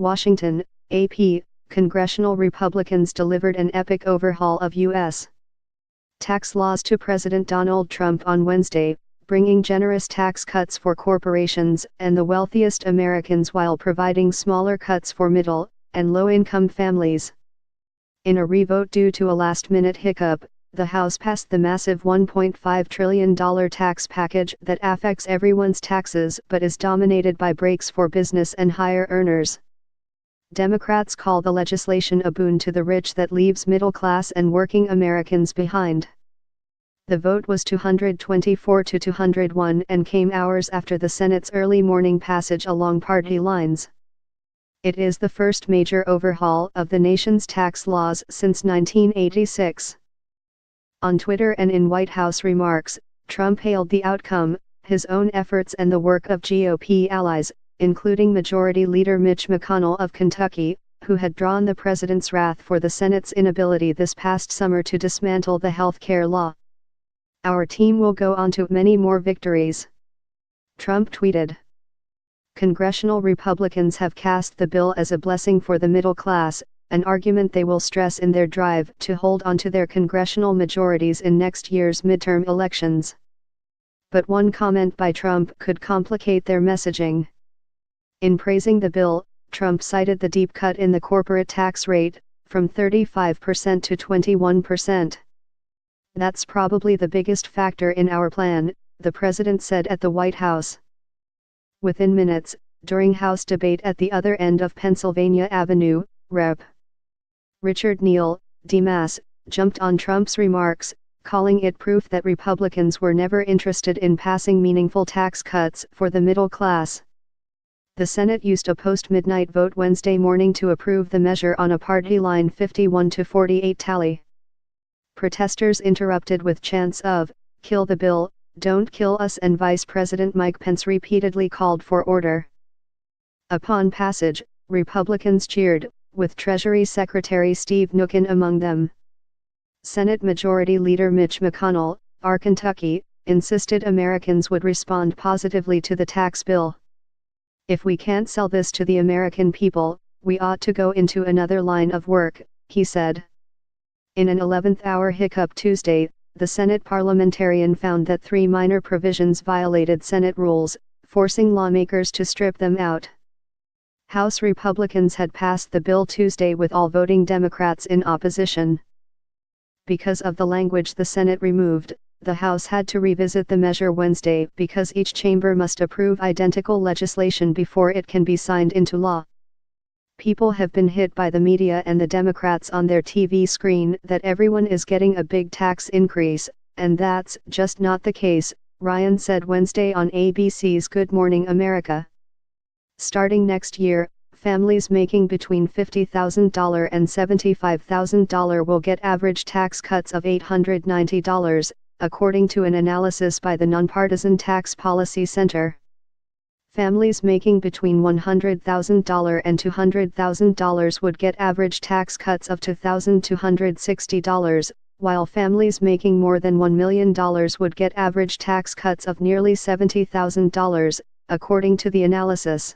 Washington, AP, congressional Republicans delivered an epic overhaul of U.S. tax laws to President Donald Trump on Wednesday, bringing generous tax cuts for corporations and the wealthiest Americans while providing smaller cuts for middle and low-income families. In a revote due to a last-minute hiccup, the House passed the massive $1.5 trillion tax package that affects everyone's taxes but is dominated by breaks for business and higher earners. Democrats call the legislation a boon to the rich that leaves middle-class and working Americans behind. The vote was 224 to 201 and came hours after the Senate's early morning passage along party lines. It is the first major overhaul of the nation's tax laws since 1986. On Twitter and in White House remarks, Trump hailed the outcome, his own efforts and the work of GOP allies, including Majority Leader Mitch McConnell of Kentucky, who had drawn the president's wrath for the Senate's inability this past summer to dismantle the health care law. "Our team will go on to many more victories," Trump tweeted. Congressional Republicans have cast the bill as a blessing for the middle class, an argument they will stress in their drive to hold onto their congressional majorities in next year's midterm elections. But one comment by Trump could complicate their messaging. In praising the bill, Trump cited the deep cut in the corporate tax rate, from 35% to 21%. "That's probably the biggest factor in our plan," the president said at the White House. Within minutes, during House debate at the other end of Pennsylvania Avenue, Rep. Richard Neal, D-Mass, jumped on Trump's remarks, calling it proof that Republicans were never interested in passing meaningful tax cuts for the middle class. The Senate used a post-midnight vote Wednesday morning to approve the measure on a party line 51 to 48 tally. Protesters interrupted with chants of, "Kill the bill, don't kill us," and Vice President Mike Pence repeatedly called for order. Upon passage, Republicans cheered, with Treasury Secretary Steve Mnuchin among them. Senate Majority Leader Mitch McConnell, R. Kentucky, insisted Americans would respond positively to the tax bill. "If we can't sell this to the American people, we ought to go into another line of work," he said. In an 11th-hour hiccup Tuesday, the Senate parliamentarian found that 3 minor provisions violated Senate rules, forcing lawmakers to strip them out. House Republicans had passed the bill Tuesday with all voting Democrats in opposition. Because of the language the Senate removed, the House had to revisit the measure Wednesday because each chamber must approve identical legislation before it can be signed into law. "People have been hit by the media and the Democrats on their TV screen that everyone is getting a big tax increase, and that's just not the case," Ryan said Wednesday on ABC's Good Morning America. Starting next year, families making between $50,000 and $75,000 will get average tax cuts of $890, according to an analysis by the Nonpartisan Tax Policy Center. Families making between $100,000 and $200,000 would get average tax cuts of $2,260, while families making more than $1 million would get average tax cuts of nearly $70,000, according to the analysis.